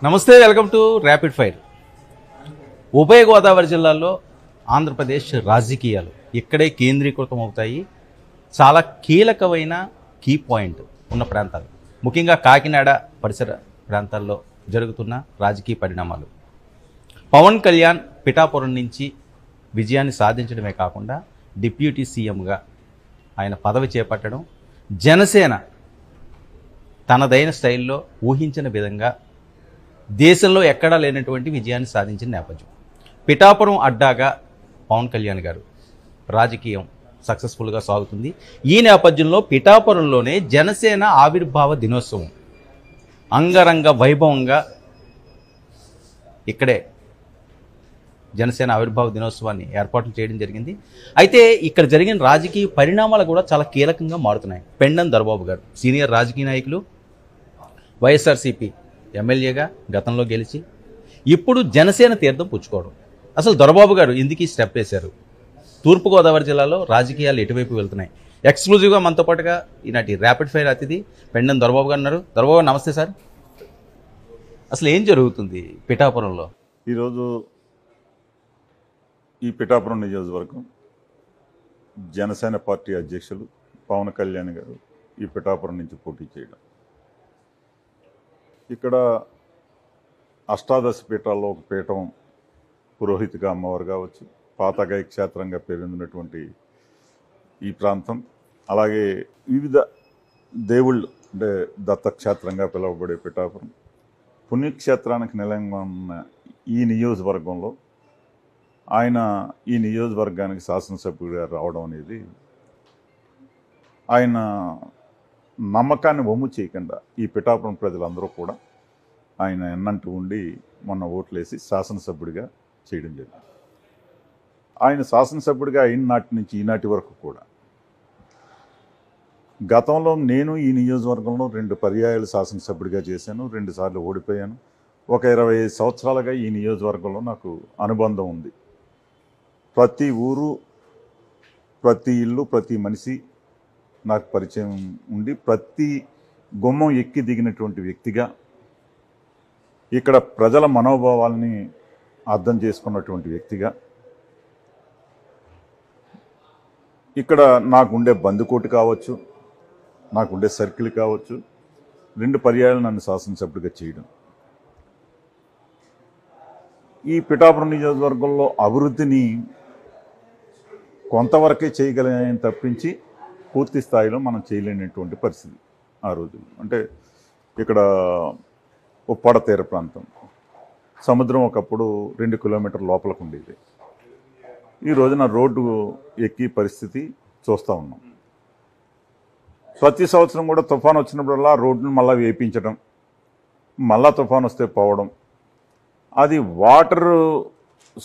నమస్తే, welcome to rapid fire. ఉభయ గోదావరి జిల్లాల్లో ఆంధ్రప్రదేశ్ రాజకీయాలు ఇక్కడే కేంద్రీకృతం అవుతాయి. చాలా కీలకమైన కీ పాయింట్ ఉన్న ప్రాంతాలు, ముఖ్యంగా కాకినాడ పరిసర ప్రాంతాల్లో జరుగుతున్న రాజకీయ పరిణామాలు. పవన్ కళ్యాణ్ పిఠాపురం నుంచి విజయాన్ని సాధించడమే కాకుండా డిప్యూటీ సీఎంగా ఆయన పదవి చేపట్టడం, జనసేన తనదైన స్టైల్లో ఊహించిన విధంగా దేశంలో ఎక్కడా లేనటువంటి విజయాన్ని సాధించిన నేపథ్యం. పిఠాపురం అడ్డాగా పవన్ కళ్యాణ్ గారు రాజకీయం సక్సెస్ఫుల్గా సాగుతుంది. ఈ నేపథ్యంలో పిఠాపురంలోనే జనసేన ఆవిర్భావ దినోత్సవం అంగరంగ వైభవంగా ఇక్కడే జనసేన ఆవిర్భావ దినోత్సవాన్ని ఏర్పాట్లు చేయడం జరిగింది. అయితే ఇక్కడ జరిగిన రాజకీయ పరిణామాలు కూడా చాలా కీలకంగా మారుతున్నాయి. పెండెం దొరబాబు గారు సీనియర్ రాజకీయ నాయకులు, వైఎస్ఆర్సీపీ ఎమ్మెల్యేగా గతంలో గెలిచి ఇప్పుడు జనసేన తీర్థం పుచ్చుకోవడం. అసలు దొరబాబు గారు ఎందుకు స్టెప్ వేశారు? తూర్పుగోదావరి జిల్లాలో రాజకీయాలు ఎటువైపు వెళ్తున్నాయి? ఎక్స్క్లూజివ్గా మనతో పాటుగా ఈనాటి ర్యాపిడ్ ఫైర్ అతిథి పెండెం దొరబాబు గారు ఉన్నారు. దొరబాబు గారు నమస్తే సార్. అసలు ఏం జరుగుతుంది పిఠాపురంలో? ఈరోజు ఈ పిఠాపురం నియోజకవర్గం జనసేన పార్టీ అధ్యక్షులు పవన్ కళ్యాణ్ గారు ఈ పిఠాపురం నుంచి పోటీ చేయడం, ఇక్కడ అష్టాదశ పీఠాల్లో ఒక పీఠం పురోహితిగా అమ్మవారు కావచ్చు, పాతగాయ క్షేత్రంగా పేరొందినటువంటి ఈ ప్రాంతం, అలాగే వివిధ దేవుళ్ళు అంటే దత్తక్షేత్రంగా పిలువబడే పిఠాపురం, పుణ్యక్షేత్రానికి నిలయంగా ఉన్న ఈ నియోజకవర్గంలో ఆయన ఈ నియోజకవర్గానికి శాసనసభ్యుడిగా రావడం అనేది ఆయన నమ్మకాన్ని వమ్ము చేయకుండా ఈ పిఠాపురం ప్రజలందరూ కూడా ఆయన ఎన్నంటూ ఉండి మొన్న ఓట్లేసి శాసనసభ్యుడిగా చేయడం జరిగింది. ఆయన శాసనసభ్యుడిగా అయిన నాటి నుంచి ఈనాటి వరకు కూడా గతంలో నేను ఈ నియోజకవర్గంలో 2 పర్యాయాలు శాసనసభ్యుడిగా చేశాను, 2 సార్లు ఓడిపోయాను. ఒక 25 సంవత్సరాలుగా ఈ నియోజకవర్గంలో నాకు అనుబంధం ఉంది. ప్రతి ఊరు, ప్రతి ఇల్లు, ప్రతి మనిషి నాకు పరిచయం ఉండి ప్రతి గుమ్మం ఎక్కి దిగినటువంటి వ్యక్తిగా, ఇక్కడ ప్రజల మనోభావాల్ని అర్థం చేసుకున్నటువంటి వ్యక్తిగా, ఇక్కడ నాకుండే బందుకోటి కావచ్చు, నాకుండే సర్కిల్ కావచ్చు, 2 పర్యాయాలు నన్ను శాసనసభ్యుడిగా చేయడం, ఈ పిఠాపురం నియోజకవర్గంలో అభివృద్ధిని కొంతవరకే చేయగలని తప్పించి పూర్తి స్థాయిలో మనం చేయలేనటువంటి పరిస్థితి ఆ రోజు. అంటే ఇక్కడ ఉప్పాడ తీర ప్రాంతం, సముద్రం ఒకప్పుడు 2 కిలోమీటర్ల లోపలకు ఉండేది. ఈ రోజున రోడ్డు ఎక్కి పరిస్థితి చూస్తూ ఉన్నాం. ప్రతి సంవత్సరం కూడా తుఫాను వచ్చినప్పుడల్లా రోడ్డును మళ్ళీ వేయించడం, మళ్ళా తుఫాను వస్తే పోవడం, అది వాటర్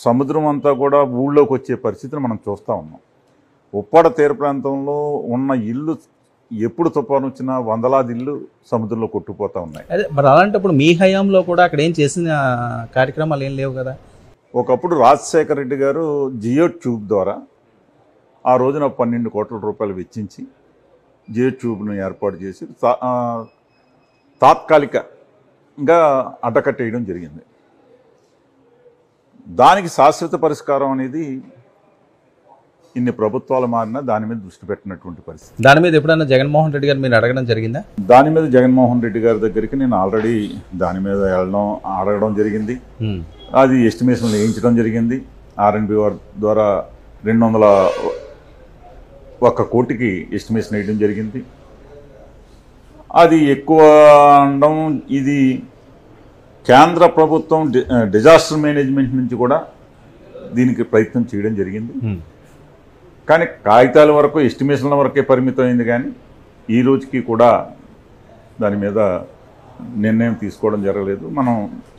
సముద్రం అంతా కూడా ఊళ్ళోకి వచ్చే పరిస్థితిని మనం చూస్తూ ఉన్నాం. ఉప్పాడ తీర ప్రాంతంలో ఉన్న ఇల్లు ఎప్పుడు తుఫాను వచ్చినా వందలాది ఇల్లు సముద్రంలో కొట్టుకుపోతూ ఉన్నాయి. అదే మరి అలాంటప్పుడు మీ హయాంలో కూడా అక్కడ ఏం చేసిన కార్యక్రమాలు ఏం లేవు కదా? ఒకప్పుడు రాజశేఖర రెడ్డి గారు జియో ట్యూబ్ ద్వారా ఆ రోజున 12 కోట్ల రూపాయలు వెచ్చించి జియో ట్యూబ్ను ఏర్పాటు చేసి తాత్కాలికంగా అడ్డకట్టేయడం జరిగింది. దానికి శాశ్వత పరిష్కారం అనేది ఇన్ని ప్రభుత్వాలు మారినా దాని మీద దృష్టి పెట్టినటువంటి పరిస్థితి. దాని మీద ఎప్పుడైనా జగన్మోహన్ రెడ్డి గారు మీరు అడగడం జరిగిందా? దాని మీద జగన్మోహన్ రెడ్డి గారి దగ్గరికి నేను ఆల్రెడీ దాని మీద అడగడం జరిగింది. అది ఎస్టిమేషన్లు వేయించడం జరిగింది. R&B వారి ద్వారా 201 కోటికి ఎస్టిమేషన్ వేయడం జరిగింది. అది ఎక్కువ అనడం, ఇది కేంద్ర ప్రభుత్వం డిజాస్టర్ మేనేజ్మెంట్ నుంచి కూడా దీనికి ప్రయత్నం చేయడం జరిగింది. కానీ కాగితాల వరకు, ఎస్టిమేషన్ల వరకే పరిమితం అయింది. కానీ ఈ రోజుకి కూడా దాని మీద నిర్ణయం తీసుకోవడం జరగలేదు. మనం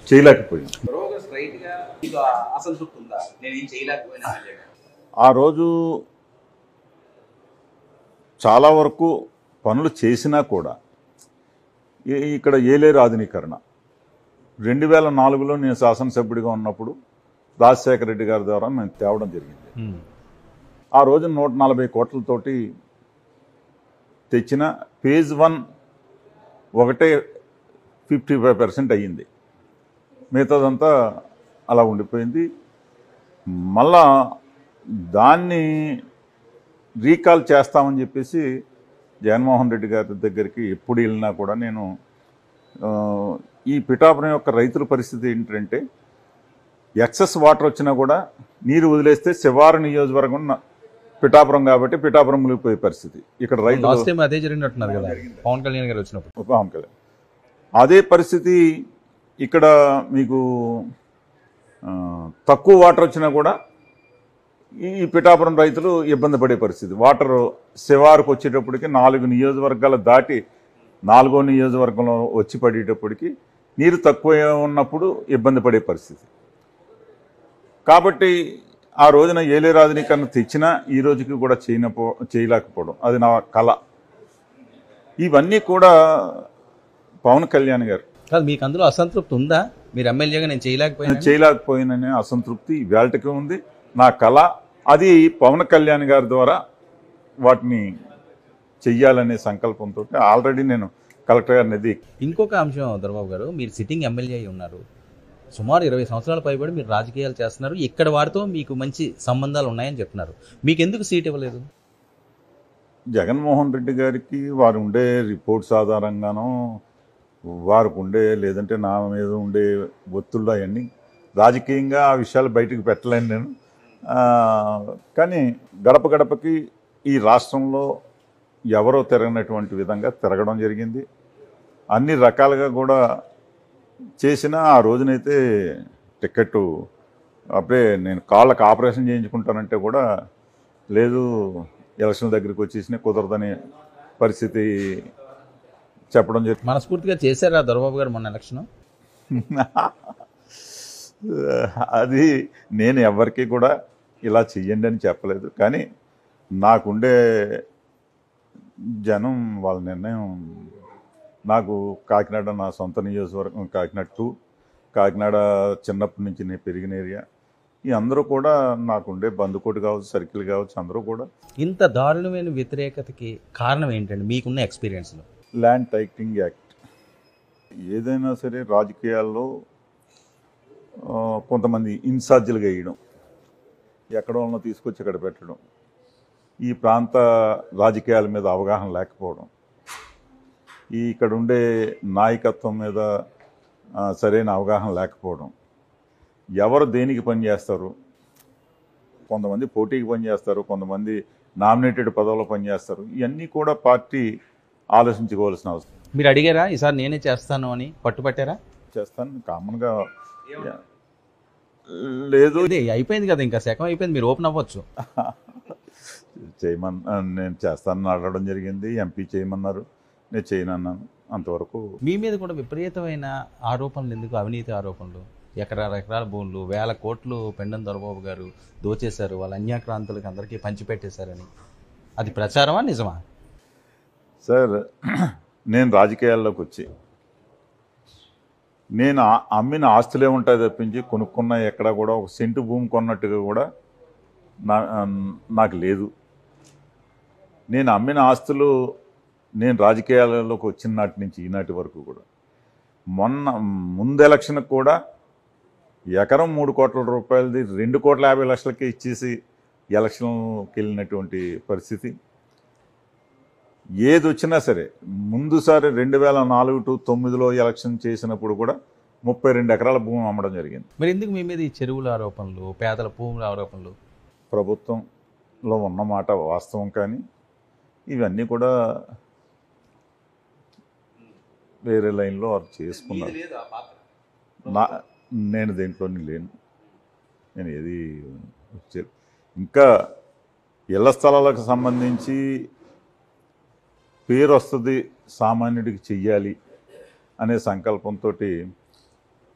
చేయలేకపోయాం. ఆ రోజు చాలా వరకు పనులు చేసినా కూడా ఇక్కడ ఏలేరు ఆధునీకరణ 2004లో నేను శాసనసభ్యుడిగా ఉన్నప్పుడు రాజశేఖర రెడ్డి గారి ద్వారా మేము తేవడం జరిగింది. ఆ రోజు 140 కోట్లతోటి తెచ్చిన ఫేజ్ 1 ఒకటే 55% అయ్యింది. మిగతాదంతా అలా ఉండిపోయింది. మళ్ళా దాన్ని రీకాల్ చేస్తామని చెప్పేసి జగన్మోహన్ రెడ్డి గారి దగ్గరికి ఎప్పుడు వెళ్ళినా కూడా నేను ఈ పిఠాపురం యొక్క రైతుల పరిస్థితి ఏంటంటే ఎక్సెస్ వాటర్ వచ్చినా కూడా నీరు వదిలేస్తే శివారు నియోజకవర్గం పిఠాపురం కాబట్టి పిఠాపురం మునిగిపోయే పరిస్థితి. ఇక్కడ రైతులు అదే జరిగినట్టున్నారు కదా పవన్ కళ్యాణ్ గారు వచ్చినప్పుడు. పవన్ కళ్యాణ్ అదే పరిస్థితి ఇక్కడ మీకు తక్కువ వాటర్ వచ్చినా కూడా ఈ పిఠాపురం రైతులు ఇబ్బంది పడే పరిస్థితి. వాటర్ శివారుకు వచ్చేటప్పటికి 4 నియోజకవర్గాలు దాటి 4వ నియోజకవర్గంలో వచ్చి పడేటప్పటికి నీరు తక్కువ ఉన్నప్పుడు ఇబ్బంది పడే పరిస్థితి. కాబట్టి ఆ రోజున ఏలే రాజనీకరణ తెచ్చినా ఈ రోజుకి కూడా చేయలేకపోవడం అది నా కళ. ఇవన్నీ కూడా పవన్ కళ్యాణ్ గారు కాదు, మీకు అందులో అసంతృప్తి ఉందా? మీరు ఎమ్మెల్యేగా నేను చేయలేకపోయిననే అసంతృప్తి వేళకి ఉంది. నా కళ అది పవన్ కళ్యాణ్ గారి ద్వారా వాటిని చెయ్యాలనే సంకల్పంతో ఆల్రెడీ నేను కలెక్టర్ గారిని. ఇంకొక అంశం దొరబాబు గారు, మీరు సిట్టింగ్ ఎమ్మెల్యే అయి ఉన్నారు, సుమారు 20 సంవత్సరాల పైబడి మీరు రాజకీయాలు చేస్తున్నారు, ఇక్కడ వారితో మీకు మంచి సంబంధాలు ఉన్నాయని చెప్తున్నారు, మీకు ఎందుకు సీట్ ఇవ్వలేదు? జగన్మోహన్ రెడ్డి గారికి వారు ఉండే రిపోర్ట్స్ ఆధారంగానో వారికి ఉండే లేదంటే నా మీద ఉండే ఒత్తుళ్ళు అవన్నీ రాజకీయంగా ఆ విషయాలు బయటకు పెట్టలేను నేను. కానీ గడప గడపకి ఈ రాష్ట్రంలో ఎవరో తిరగనటువంటి విధంగా తిరగడం జరిగింది. అన్ని రకాలుగా కూడా చేసిన ఆ రోజునైతే టికెట్ అప్పుడే నేను కాళ్ళకు ఆపరేషన్ చేయించుకుంటానంటే కూడా లేదు, ఎలక్షన్ దగ్గరికి వచ్చేసిన కుదరదని పరిస్థితి చెప్పడం జరిగింది. మనస్ఫూర్తిగా చేశారా దొరబాబు గారు మొన్న ఎలక్షన్? అది నేను ఎవరికి కూడా ఇలా చెయ్యండి అని చెప్పలేదు. కానీ నాకుండే జనం వాళ్ళ నిర్ణయం. నాకు కాకినాడ నా సొంత నియోజకవర్గం, కాకినాడ 2, కాకినాడ చిన్నప్పటి నుంచి నేను పెరిగిన ఏరియా. ఈ అందరూ కూడా నాకుండే బందుకోటి కావచ్చు, సర్కిల్ కావచ్చు, అందరూ కూడా. ఇంత దారుణమైన వ్యతిరేకతకి కారణం ఏంటండి మీకున్న ఎక్స్పీరియన్స్లో? Land titling act. ఏదైనా సరే రాజకీయాల్లో కొంతమంది ఇన్ఛార్జీలుగా వేయడం, ఎక్కడ ఉన్న తీసుకొచ్చి ఇక్కడ పెట్టడం, ఈ ప్రాంత రాజకీయాల మీద అవగాహన లేకపోవడం, ఈ ఇక్కడ ఉండే నాయకత్వం మీద సరైన అవగాహన లేకపోవడం, ఎవరు దేనికి పనిచేస్తారు, కొంతమంది పోటీకి పనిచేస్తారు, కొంతమంది నామినేటెడ్ పదవుల్లో పనిచేస్తారు. ఇవన్నీ కూడా పార్టీ ఆలోచించుకోవాల్సిన అవసరం. మీరు అడిగారా ఈసారి నేనే చేస్తాను అని, పట్టుపట్టారా? చేస్తాను కామన్గా లేదు, అయిపోయింది కదా, ఇంకా శకం అయిపోయింది, మీరు ఓపెన్ అవ్వచ్చు. నేను చేస్తానని అడగడం జరిగింది. ఎంపీ చేయమన్నారు, నేను చేయనన్నాను. అంతవరకు. మీ మీద కూడా విపరీతమైన ఆరోపణలు ఎందుకు? అవినీతి ఆరోపణలు, ఎకరాల భూములు, 1000 కోట్లు పెండం దొరబాబు గారు దోచేశారు, వాళ్ళ అన్యాక్రాంతులకు అందరికీ పంచిపెట్టేశారని, అది ప్రచారమా నిజమా? సార్, నేను రాజకీయాల్లోకి వచ్చి నేను అమ్మిన ఆస్తులే ఉంటాయి తప్పించి కొనుక్కున్న ఎక్కడ కూడా ఒక సెంటు భూమి కొన్నట్టుగా కూడా నాకు లేదు. నేను అమ్మిన ఆస్తులు నేను రాజకీయాలలోకి వచ్చిన నాటి నుంచి ఈనాటి వరకు కూడా, ముందు ఎలక్షన్కి కూడా ఎకరం 3 కోట్ల రూపాయలది 2,50,00,000కి ఇచ్చేసి ఎలక్షన్కి వెళ్ళినటువంటి పరిస్థితి. ఏది వచ్చినా సరే ముందుసారి 2004 to 9లో ఎలక్షన్ చేసినప్పుడు కూడా 32 ఎకరాల భూమి అమ్మడం జరిగింది. మరి ఎందుకు మీ మీద ఈ చెరువుల ఆరోపణలు, పేదల భూముల ఆరోపణలు? ప్రభుత్వంలో ఉన్నమాట వాస్తవం, కానీ ఇవన్నీ కూడా వేరే లైన్లో వారు చేసుకున్నారు. నేను దేంట్లోని లేను. నేను ఏది ఇంకా ఇళ్ల స్థలాలకు సంబంధించి పేరు వస్తుంది, సామాన్యుడికి చెయ్యాలి అనే సంకల్పంతో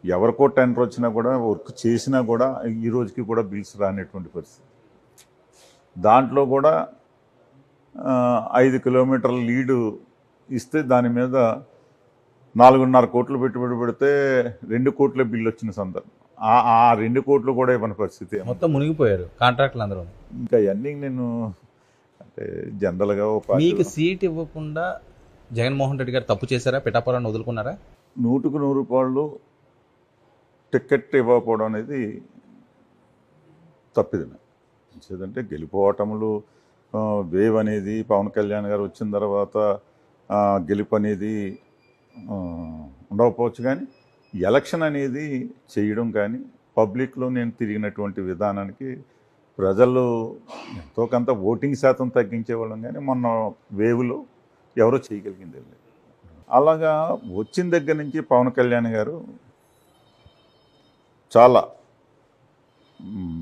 ఎవరికో టెండర్ వచ్చినా కూడా వర్క్ చేసినా కూడా ఈ రోజుకి కూడా బిల్స్ రానటువంటి పరిస్థితి. దాంట్లో కూడా 5 కిలోమీటర్ల లీడు ఇస్తే దాని మీద 4.5 కోట్లు పెట్టుబడి పెడితే 2 కోట్ల బిల్లు వచ్చిన సందర్భం. ఆ 2 కోట్లు కూడా ఇవ్వని పరిస్థితి. మొత్తం మునిగిపోయారు కాంట్రాక్టులు అందరూ. ఇంకా ఇవన్నీ నేను అంటే జనరల్గా మీకు సీట్ ఇవ్వకుండా జగన్మోహన్ రెడ్డి గారు తప్పు చేశారా? పిఠాపురాన్ని వదులుకున్నారా? 100కు 100 రూపాయలు టికెట్ ఇవ్వకపోవడం అనేది తప్పిదమే. ఎందుకంటే గెలుపోవటములు వేవ్ అనేది పవన్ కళ్యాణ్ గారు వచ్చిన తర్వాత గెలుపు అనేది ఉండకపోవచ్చు, కానీ ఎలక్షన్ అనేది చేయడం కానీ పబ్లిక్లో నేను తిరిగినటువంటి విధానానికి ప్రజలు ఎంతో కొంత ఓటింగ్ శాతం తగ్గించేవాళ్ళం, కానీ మొన్న వేవ్లో ఎవరో చేయగలిగింది లేదు. అలాగా వచ్చిన దగ్గర నుంచి పవన్ కళ్యాణ్ గారు చాలా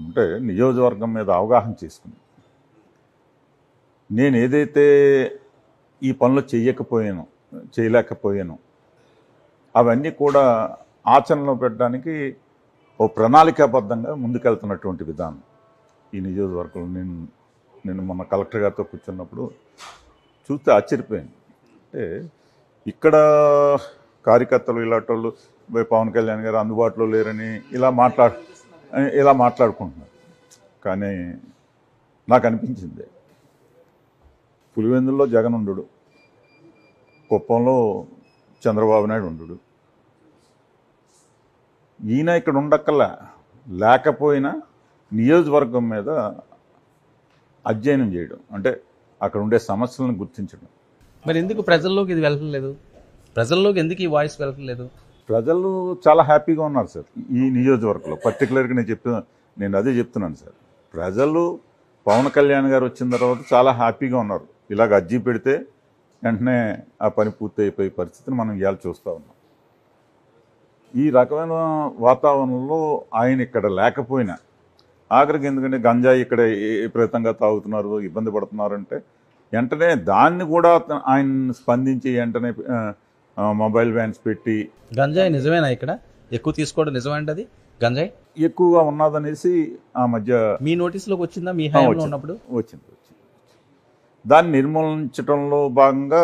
అంటే నియోజకవర్గం మీద అవగాహన చేసుకుని నేను ఏదైతే ఈ పనులు చేయలేకపోయాను అవన్నీ కూడా ఆచరణలో పెట్టడానికి ఓ ప్రణాళికాబద్ధంగా ముందుకెళ్తున్నటువంటి విధానం ఈ నియోజకవర్గంలో. నేను మొన్న కలెక్టర్ గారితో కూర్చున్నప్పుడు చూస్తే ఆశ్చర్యపోయాను. అంటే ఇక్కడ కార్యకర్తలు ఇలాంటి వాళ్ళు పవన్ కళ్యాణ్ గారు అందుబాటులో లేరని ఇలా మాట్లాడుకుంటున్నారు. కానీ నాకు అనిపించింది పులివెందుల్లో జగన్ ఉండడు, కుప్పంలో చంద్రబాబు నాయుడు ఉండడు, ఈయన ఇక్కడ ఉండక్కల్లా లేకపోయినా నియోజకవర్గం మీద అధ్యయనం చేయడం, అంటే అక్కడ ఉండే సమస్యలను గుర్తించడం. మరి ఎందుకు ప్రజల్లోకి ఇది వెళ్ళట్లేదు? ప్రజల్లోకి ఎందుకు ఈ వాయిస్ వెళ్ళట్లేదు? ప్రజలు చాలా హ్యాపీగా ఉన్నారు సార్ ఈ నియోజకవర్గంలో. పర్టికులర్గా నేను అదే చెప్తున్నాను సార్. ప్రజలు పవన్ కళ్యాణ్ గారు వచ్చిన తర్వాత చాలా హ్యాపీగా ఉన్నారు. ఇలాగ అర్జీ పెడితే వెంటనే ఆ పని పూర్తి అయిపోయే పరిస్థితిని మనం ఇవాళ చూస్తూ ఉన్నాం. ఈ రకమైన వాతావరణంలో ఆయన ఇక్కడ లేకపోయినా ఆఖరికి, ఎందుకంటే గంజాయి ఇక్కడ విపరీతంగా తాగుతున్నారు, ఇబ్బంది పడుతున్నారంటే వెంటనే దాన్ని కూడా ఆయన స్పందించి వెంటనే మొబైల్ వ్యాన్స్ పెట్టి. గంజాయి నిజమేనా ఇక్కడ ఎక్కువ తీసుకోవడం నిజమేంటి? అది గంజాయి ఎక్కువగా ఉన్నదనేసి ఆ మధ్య మీ నోటీసులోకి వచ్చిందా? మీ హయాంలో ఉన్నప్పుడు వచ్చింది. దాన్ని నిర్మూలించడంలో భాగంగా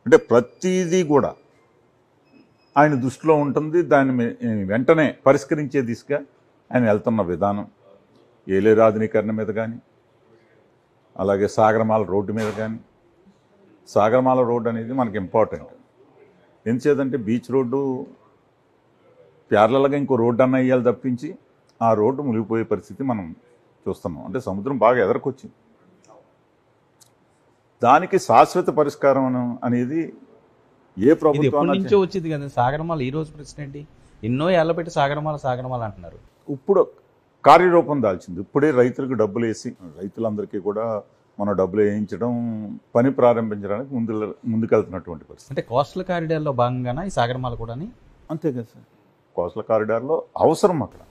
అంటే ప్రతిదీ కూడా ఆయన దృష్టిలో ఉంటుంది. దాన్ని వెంటనే పరిష్కరించే దిశగా ఆయన వెళ్తున్న విధానం, ఏలేరు ఆధునీకరణ మీద కానీ, అలాగే సాగరమాల రోడ్డు మీద కానీ. సాగరమాల రోడ్డు అనేది మనకి ఇంపార్టెంట్. ఎందుచేతంటే బీచ్ రోడ్డు ప్యారలల్గా ఇంకో రోడ్డు అన్న వేయాలి తప్పించి ఆ రోడ్డు మునిగిపోయే పరిస్థితి మనం చూస్తున్నాం. అంటే సముద్రం బాగా ఎదరకొచ్చింది. దానికి శాశ్వత పరిష్కారం అనేది ఏ ప్రభుత్వం నుంచో వచ్చింది కదా. సాగరమాల ఈ రోజు ప్రెసిడెంట్ ఎన్నో ఏళ్ల పెట్టి సాగరమాల అంటున్నారు. ఇప్పుడు కార్యరూపం దాల్చింది. ఇప్పుడే రైతులకు డబ్బులు వేసి రైతులందరికీ కూడా మనం డబ్బులు వేయించడం, పని ప్రారంభించడానికి ముందుకెళ్తున్నటువంటి పరిస్థితి. అంటే కోస్టల్ కారిడార్లో భాగంగానే ఈ సాగరమాల కూడా అంతే కదా సార్. కోస్టల్ కారిడార్లో అవసరం అక్కడ.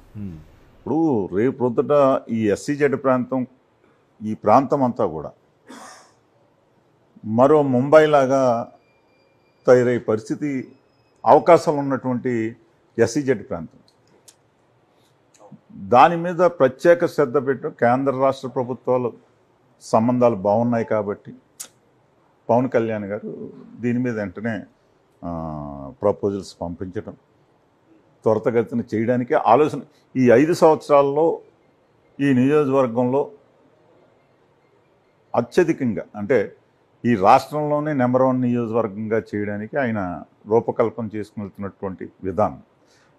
ఇప్పుడు రేపు ప్రొద్దుట ఈ SEZ ప్రాంతం, ఈ ప్రాంతం అంతా కూడా మరో ముంబై లాగా తయారయ్యే పరిస్థితి అవకాశాలు ఉన్నటువంటి SEZ ప్రాంతం. దాని మీద ప్రత్యేక శ్రద్ధ పెట్టడం, కేంద్ర రాష్ట్ర ప్రభుత్వాలు సంబంధాలు బాగున్నాయి కాబట్టి పవన్ కళ్యాణ్ గారు దీని మీద వెంటనే ప్రపోజల్స్ పంపించడం, త్వరితగతిన చేయడానికి ఆలోచన. ఈ 5 సంవత్సరాల్లో ఈ నియోజకవర్గంలో అత్యధికంగా, అంటే ఈ రాష్ట్రంలోనే నెంబర్ 1 నియోజకవర్గంగా చేయడానికి ఆయన రూపకల్పన చేసుకుని వెళ్తున్నటువంటి విధానం.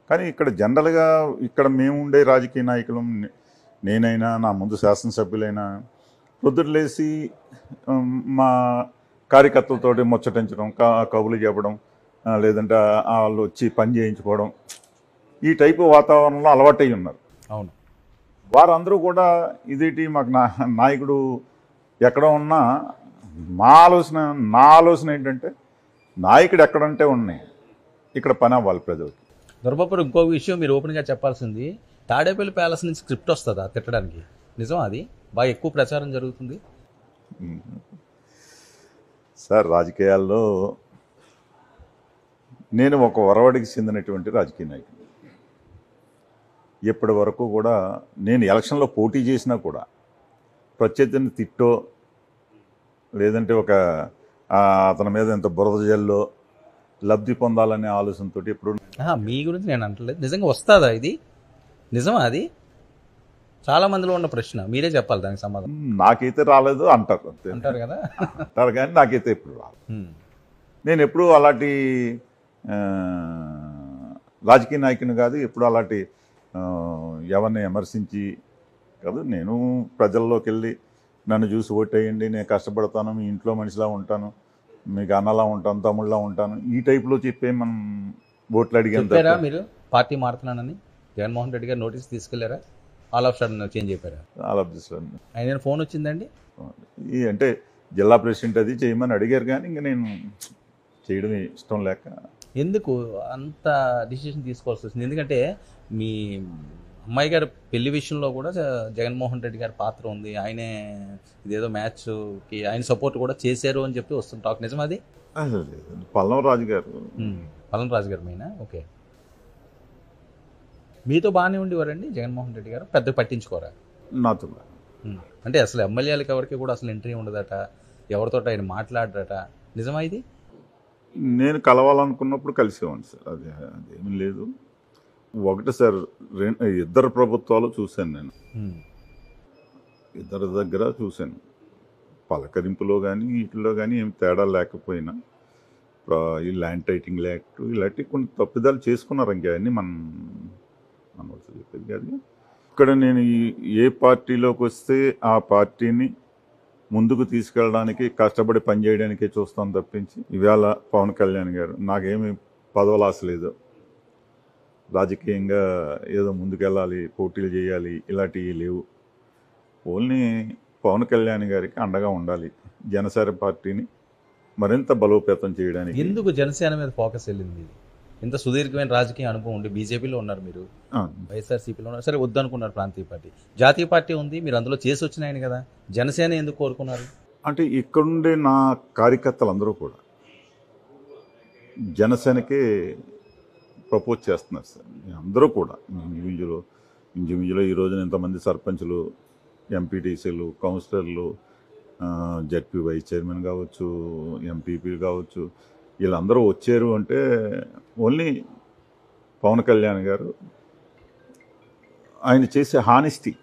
కానీ ఇక్కడ జనరల్గా ఇక్కడ మేము ఉండే రాజకీయ నాయకులు, నేనైనా నా ముందు శాసనసభ్యులైనా పొద్దులేసి మా కార్యకర్తలతో ముచ్చటించడం, కబులు చెప్పడం, లేదంటే వాళ్ళు వచ్చి పని చేయించుకోవడం, ఈ టైపు వాతావరణంలో అలవాటై ఉన్నారు. అవును, వారందరూ కూడా ఇదేంటి మాకు నాయకుడు ఎక్కడ ఉన్నా నా ఆలోచన ఏంటంటే నాయకుడు ఎక్కడంటే ఉన్నాయి, ఇక్కడ పని అవ్వాలి ప్రజలకి. దొరబాబు, ఇంకో విషయం మీరు ఓపెన్గా చెప్పాల్సింది, తాడేపల్లి ప్యాలెస్ నుంచి స్క్రిప్ట్ వస్తుందా తిట్టడానికి? నిజం? అది బాగా ఎక్కువ ప్రచారం జరుగుతుంది సార్. రాజకీయాల్లో నేను ఒక వరవడికి చెందినటువంటి రాజకీయ నాయకుడు. ఇప్పటి వరకు కూడా నేను ఎలక్షన్లో పోటీ చేసినా కూడా ప్రత్యర్థిని తిట్టో, లేదంటే ఒక అతని మీద ఎంత బురద జల్లో లబ్ధి పొందాలనే ఆలోచనతో ఎప్పుడు. మీ గురించి నేను అంటలేదు, నిజంగా వస్తుందా ఇది? నిజమా? అది చాలా మందిలో ఉన్న ప్రశ్న, మీరే చెప్పాలి దానికి సమాధానం. నాకైతే రాలేదు అంటారు కదా, అంటారు కానీ నాకైతే ఎప్పుడు రాలేదు. నేను ఎప్పుడు అలాంటి రాజకీయ నాయకుని కాదు, ఎప్పుడు అలాంటి ఎవరిని విమర్శించి కాదు. నేను ప్రజల్లోకి వెళ్ళి నన్ను చూసి ఓటేయండి, నేను కష్టపడతాను, మీ ఇంట్లో మనిషిలా ఉంటాను, మీకు అన్నలా ఉంటాను, తమ్ముళ్ళలా ఉంటాను, ఈ టైప్లో చెప్పే మనం ఓట్లు అడిగాను. చెప్పారా మీరు పార్టీ మారుతున్నానని? జగన్మోహన్ రెడ్డి గారు నోటీస్ తీసుకెళ్లారా? ఆల్ ఆఫ్ సడన్ చేంజ్ చెప్పారా? ఆల్ ఆఫ్ దిస్ ఆయన ఫోన్ వచ్చిందండి? ఈ అంటే జిల్లా ప్రెసిడెంట్ అది చేయమని అడిగారు, కానీ ఇంకా నేను చేయడం ఇష్టం లేక. ఎందుకు అంత డిసిషన్ తీసుకోవాల్సి వచ్చింది? ఎందుకంటే మీ అమ్మాయి గారి పెళ్లి విషయంలో కూడా జగన్మోహన్ రెడ్డి గారి పాత్ర ఉంది, ఆయనే ఇదేదో మ్యాచ్కి ఆయన సపోర్ట్ కూడా చేశారు అని చెప్పి వస్తుంది టాక్. నిజం అది? పల్లం రాజు గారు. పల్లం రాజు గారు మీనా? ఓకే. మీతో బాగానే ఉండేవారండి జగన్మోహన్ రెడ్డి గారు? పెద్ద పట్టించుకోరా? నాతో అంటే అసలు ఎమ్మెల్యేలకు ఎవరికి కూడా అసలు ఎంట్రీ ఉండదట, ఎవరితో ఆయన మాట్లాడరట, నిజమా ఇది? నేను కలవాలనుకున్నప్పుడు కలిసేవాడిని సార్, అదేమీ లేదు. ఒకటి సార్, ఇద్దరు ప్రభుత్వాలు చూశాను నేను, ఇద్దరి దగ్గర చూశాను. పలకరింపులో కానీ వీటిలో కానీ ఏం తేడా లేకపోయినా ఈ ల్యాండ్ టైటింగ్ యాక్ట్ ఇలాంటి కొన్ని తప్పిదాలు చేసుకున్నారు. ఇంకా అన్నీ మనం చెప్పేది కాదు. ఇక్కడ నేను ఏ పార్టీలోకి వస్తే ఆ పార్టీని ముందుకు తీసుకెళ్ళడానికి కష్టపడి పనిచేయడానికే చూస్తాను తప్పించి ఇవాళ పవన్ కళ్యాణ్ గారు నాకేమీ పదవులు ఆశ లేదు, రాజకీయంగా ఏదో ముందుకెళ్ళాలి, పోటీలు చేయాలి, ఇలాంటివి లేవు. ఓన్లీ పవన్ కళ్యాణ్ గారికి అండగా ఉండాలి, జనసేన పార్టీని మరింత బలోపేతం చేయడానికి. ఎందుకు జనసేన మీద ఫోకస్ వెళ్ళింది? ఇంత సుదీర్ఘమైన రాజకీయ అనుభవం ఉండి బీజేపీలో ఉన్నారు మీరు, వైఎస్ఆర్సీపీలో ఉన్నారు, సరే వద్దనుకున్నారు ప్రాంతీయ పార్టీ, జాతీయ పార్టీ ఉంది, మీరు అందులో చేసి వచ్చినాయని కదా, జనసేన ఎందుకు కోరుకున్నారు? అంటే ఇక్కడుండే నా కార్యకర్తలు అందరూ కూడా జనసేనకే ప్రపోజ్ చేస్తున్నారు సార్. అందరూ కూడా ఇంచుమించులో ఈ రోజున ఇంతమంది సర్పంచులు, ఎంపీటీసీలు, కౌన్సిలర్లు, జడ్పీ వైస్ చైర్మన్ కావచ్చు, ఎంపీపీలు కావచ్చు, వీళ్ళందరూ వచ్చారు అంటే ఓన్లీ పవన్ కళ్యాణ్ గారు ఆయన చేసే హానెస్టీ.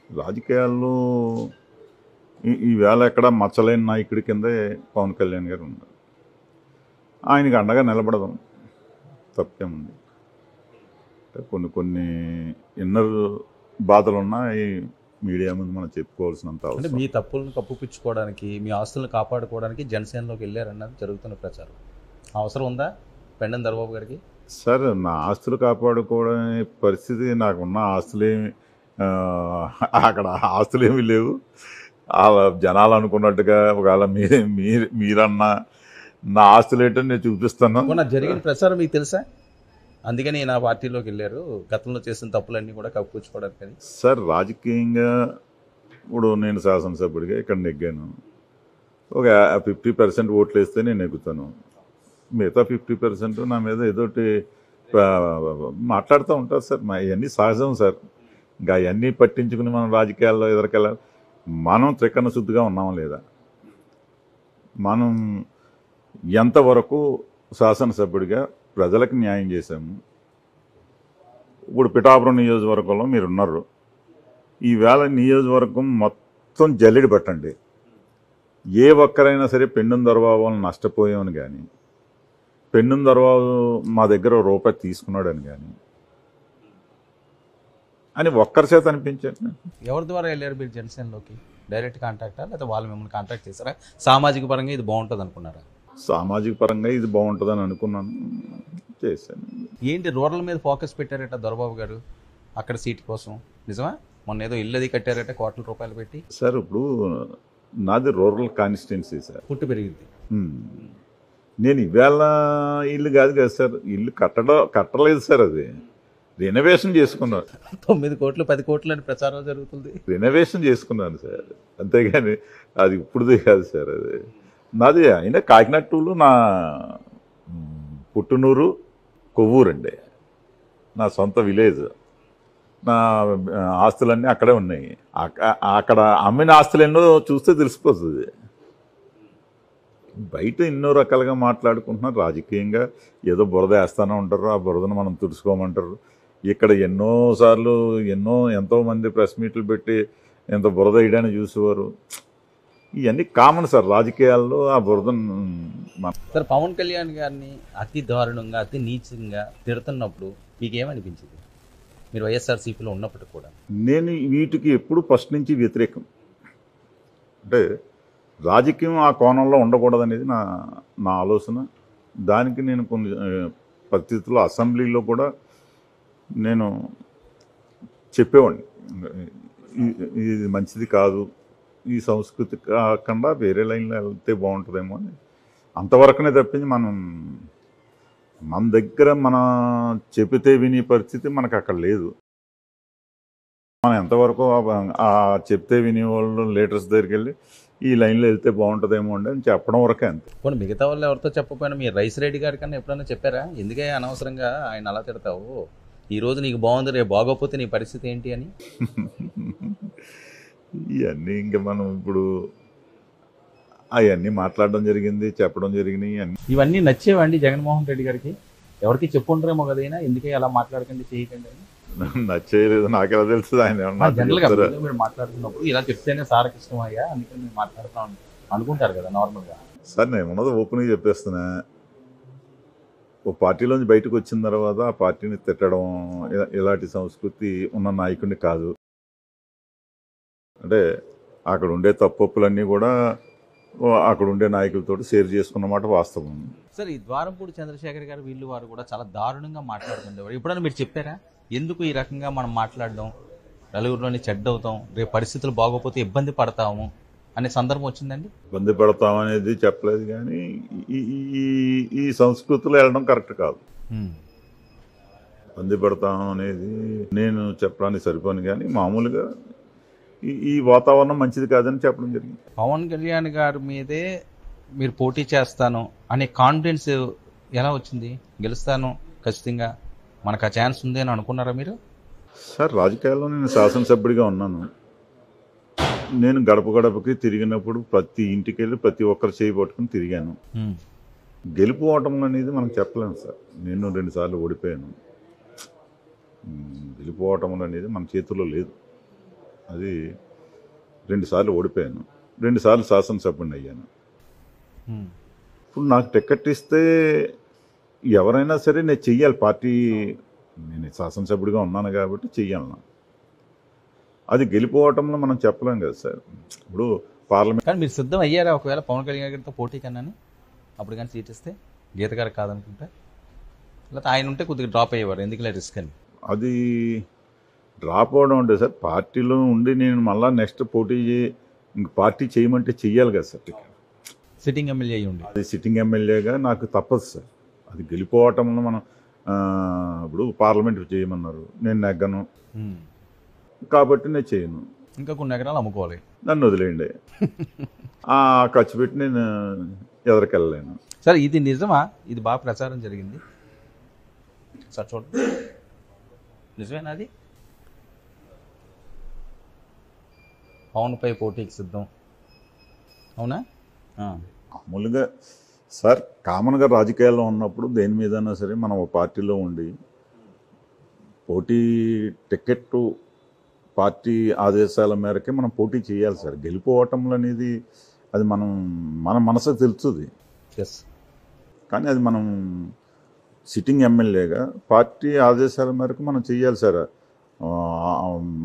రాజకీయాల్లో ఈవేళ ఎక్కడ మచ్చలేని నాయకుడి కిందే పవన్ కళ్యాణ్ గారు ఉన్నారు. ఆయనకి అండగా నిలబడదాం తప్పేముంది. కొన్ని ఇన్నర్ బాధలు ఉన్నాయి, మీడియా ముందు మనం చెప్పుకోవాల్సినంత అంటే మీ తప్పులను కప్పుపించుకోవడానికి, మీ ఆస్తులను కాపాడుకోవడానికి జనసేనలోకి వెళ్ళారన్నది జరుగుతున్న ప్రచారం. అవసరం ఉందా పెండం దర్బాబు గారికి? సార్, నా ఆస్తులు కాపాడుకోవడమే పరిస్థితి, నాకున్న ఆస్తులేమి అక్కడ ఆస్తులేమీ లేవు. జనాలు అనుకున్నట్టుగా ఒకవేళ మీరన్నా నా ఆస్తులు ఏంటో నేను చూపిస్తాను. జరిగిన ప్రచారం మీకు తెలుసా? అందుకని నా పార్టీలోకి వెళ్ళారు, గతంలో చేసిన తప్పులన్నీ కూడా కప్పుపుచ్చుకోవడానికి. సార్, రాజకీయంగా ఇప్పుడు నేను శాసనసభ్యుడిగా ఇక్కడ నెగ్గాను. ఒక 50% ఓట్లు వేస్తే నేను నెగ్గుతాను, మిగతా 50% నా మీద ఏదోటి మాట్లాడుతూ ఉంటారు సార్. ఇవన్నీ సహజం సార్. ఇంకా అవన్నీ పట్టించుకుని మనం రాజకీయాల్లో ఎదురుకెళ్ళాలి. మనం త్రికరణ శుద్ధిగా ఉన్నామా లేదా, మనం ఎంతవరకు శాసనసభ్యుడిగా ప్రజలకు న్యాయం చేశాము. ఇప్పుడు పిఠాపురం నియోజకవర్గంలో మీరున్నారు, ఈవేళ నియోజకవర్గం మొత్తం జల్లెడి పట్టండి, ఏ ఒక్కరైనా సరే పెండం దర్బాబులను నష్టపోయామని కానీ, పెండం దర్బాబు మా దగ్గర రూపాయి తీసుకున్నాడని కానీ అని ఒక్కరి చేత అనిపించారు. ఎవరి ద్వారా వెళ్ళారు మీరు జనసేనలోకి? డైరెక్ట్ కాంటాక్టా, లేకపోతే వాళ్ళు మిమ్మల్ని కాంటాక్ట్ చేశారా? సామాజిక పరంగా ఇది బాగుంటుంది అనుకున్నారా? సామాజిక పరంగా ఇది బాగుంటుందని అనుకున్నాను, చేశాను. ఏంటి రూరల్ మీద ఫోకస్ పెట్టారట దొరబాబు గారు అక్కడ సీట్ కోసం? నిజమా? మొన్న ఏదో ఇల్లు అది కట్టారట కోట్ల రూపాయలు పెట్టి. సార్, ఇప్పుడు నాది రూరల్ కాన్స్టిట్యున్సీ సార్, పుట్టు పెరిగింది. నేను ఇవాళ ఇల్లు కాదు కదా సార్, ఇల్లు కట్టలేదు సార్, అది రెనోవేషన్ చేసుకున్నాను. 9 కోట్లు 10 కోట్లు అని ప్రచారం జరుగుతుంది. రెనోవేషన్ చేసుకున్నాను సార్, అంతేగాని అది ఇప్పుడుదే కాదు సార్. అది నాది అయినా కాకినాడ 2లో నా పుట్టునూరు కొవ్వూరు అండి, నా సొంత విలేజ్. నా ఆస్తులన్నీ అక్కడే ఉన్నాయి. అక్కడ అమ్మిన ఆస్తులు ఎన్నో చూస్తే తెలిసిపోతుంది. బయట ఎన్నో రకాలుగా మాట్లాడుకుంటున్నారు, రాజకీయంగా ఏదో బురద వేస్తూనే ఉంటారు, ఆ బురదను మనం తుడుచుకోమంటారు. ఇక్కడ ఎంతోమంది ప్రెస్ మీట్లు పెట్టి ఎంత బురద వేయడానికి చూసేవారు. ఇవన్నీ కామన్ సార్ రాజకీయాల్లో ఆ బురద సార్ పవన్ కళ్యాణ్ గారిని అతి దారుణంగా అతి నీచంగా తిడుతున్నప్పుడు మీకేమనిపించింది మీరు వైఎస్ఆర్సీపీలో ఉన్నప్పటికి కూడా? నేను వీటికి ఎప్పుడు ఫస్ట్ నుంచి వ్యతిరేకం. అంటే రాజకీయం ఆ కోణంలో ఉండకూడదనేది నా ఆలోచన. దానికి నేను కొన్ని పరిస్థితుల్లో అసెంబ్లీలో కూడా నేను చెప్పేవాడిని, ఇది మంచిది కాదు, ఈ సంస్కృతి కాకుండా వేరే లైన్లో వెళ్తే బాగుంటుందేమో అని. అంతవరకునే తప్పించి మన దగ్గర చెబితే వినే పరిస్థితి మనకు అక్కడ లేదు. మనం ఎంతవరకు ఆ చెప్తే వినేవాళ్ళు లీడర్స్ దగ్గరికి వెళ్ళి ఈ లైన్లో వెళ్తే బాగుంటుందేమో అండి అని చెప్పడం వరకే అంతే. పోనీ మిగతా వాళ్ళు ఎవరితో చెప్పకపోయినా మీరు రైస్ రెడ్డి గారి కన్నా ఎప్పుడైనా చెప్పారా? ఎందుకే అనవసరంగా ఆయన అలా తిడతావు, ఈ రోజు నీకు బాగుంది రేపు బాగోకపోతే నీ పరిస్థితి ఏంటి అని? ఇవన్నీ ఇంకా మనం ఇప్పుడు అవన్నీ మాట్లాడడం జరిగింది, చెప్పడం జరిగినాయి అన్ని. ఇవన్నీ నచ్చేవండి జగన్మోహన్ రెడ్డి గారికి? ఎవరికి చెప్పుంటారేమో కదైనా ఎందుకే అలా మాట్లాడకండి చేయకండి అని? నచ్చేయలేదు, నాకెలా తెలుస్తుంది ఆయన జనరల్గా మీరు మాట్లాడుతున్నప్పుడు ఇలా చెప్తేనే సార్కి ఇష్టం అయ్యా అందుకని మీరు మాట్లాడుతాం అనుకుంటారు కదా నార్మల్గా. సార్ నేను ఉన్నది ఓపెన్గా చెప్పేస్తున్నా. ఓ పార్టీలోంచి బయటకు వచ్చిన తర్వాత ఆ పార్టీని తిట్టడం ఇలాంటి సంస్కృతి ఉన్న నాయకుడిని కాదు. అంటే అక్కడ ఉండే తప్పొప్పులన్నీ కూడా అక్కడ ఉండే నాయకులతో షేర్ చేసుకున్నమాట వాస్తవం. సార్ ఈ ద్వారంపూడి చంద్రశేఖర్ గారు వీళ్ళు వారు కూడా చాలా దారుణంగా మాట్లాడుతుండేవారు. ఎప్పుడైనా మీరు చెప్పారా ఎందుకు ఈ రకంగా మనం మాట్లాడడం, నలుగురిలోని చెడ్డవుతాం, రేపు పరిస్థితులు బాగోపోతే ఇబ్బంది పడతాము అనే సందర్భం వచ్చిందండి? ఇబ్బంది పడతాం అనేది చెప్పలేదు, కానీ ఈ సంస్కృతిలో వెళ్ళడం కరెక్ట్ కాదు. ఇబ్బంది పడతాం అనేది నేను చెప్పడానికి సరిపోను, కానీ మామూలుగా ఈ వాతావరణం మంచిది కాదని చెప్పడం జరిగింది. పవన్ కళ్యాణ్ గారి మీదే మీరు పోటీ చేస్తాను అనే కాన్ఫిడెన్స్ ఎలా వచ్చింది? గెలుస్తాను ఖచ్చితంగా, మనకు ఆ ఛాన్స్ ఉంది అని అనుకున్నారా మీరు? సార్ రాజకీయాల్లో నేను శాసనసభ్యుడిగా ఉన్నాను. నేను గడప గడపకి తిరిగినప్పుడు ప్రతి ఇంటికి వెళ్ళి ప్రతి ఒక్కరు చేయి పట్టుకుని తిరిగాను. గెలుపు ఓటములు అనేది మనం చెప్పలేము సార్. నేను 2 సార్లు ఓడిపోయాను. గెలుపు ఓటములు అనేది మన చేతుల్లో లేదు. అది 2 సార్లు ఓడిపోయాను, 2 సార్లు శాసనసభ్యుడిని అయ్యాను. ఇప్పుడు నాకు టికెట్ ఇస్తే ఎవరైనా సరే నేను చెయ్యాలి. పార్టీ నేను శాసనసభ్యుడిగా ఉన్నాను కాబట్టి చెయ్యాలి. అది గెలిపోవటంలో మనం చెప్పలేం కదా సార్. ఇప్పుడు పార్లమెంట్ కానీ మీరు సిద్ధం అయ్యారా ఒకవేళ పవన్ కళ్యాణ్ గారితో పోటీ కన్నా అప్పుడు కానీ సీట్ ఇస్తే? గీత గారు కాదనుకుంటే లేకపోతే ఆయన ఉంటే కొద్దిగా డ్రాప్ అయ్యేవారు, ఎందుకులే రిస్క్ అని. అది డ్రాప్ అవడం అంటే సార్ పార్టీలో ఉండి నేను మళ్ళీ నెక్స్ట్ పోటీ ఇంక పార్టీ చేయమంటే చెయ్యాలి కదా సార్. సిట్టింగ్ ఎమ్మెల్యే అయ్యి ఉండి అది సిట్టింగ్ ఎమ్మెల్యేగా నాకు తప్పదు సార్. అది గెలిపోవటంలో మనం ఇప్పుడు పార్లమెంట్ చేయమన్నారు, నేను నెగ్గను కాబట్టి నేను చేయను. ఇంకా కొన్ని ఎకరాలు అమ్ముకోవాలి, నన్ను వదిలేయండి. ఖర్చు పెట్టి నేను ఎదరికెళ్ళలేను. సార్ ఇది నిజమా? ఇది బాగా ప్రచారం జరిగింది సార్, చూడండి నిజమేనా అది? పవన్పై పోటీకి సిద్ధం, అవునా? మామూలుగా సార్ కామన్గా రాజకీయాల్లో ఉన్నప్పుడు దేని మీదైనా సరే మనం ఒక పార్టీలో ఉండి పోటీ టికెట్ పార్టీ ఆదేశాల మేరకే మనం పోటీ చేయాలి సార్. గెలిపోవటంలో అనేది అది మన మనసుకు తెలుస్తుంది. కానీ అది మనం సిట్టింగ్ ఎమ్మెల్యేగా పార్టీ ఆదేశాల మేరకు మనం చెయ్యాలి సార్.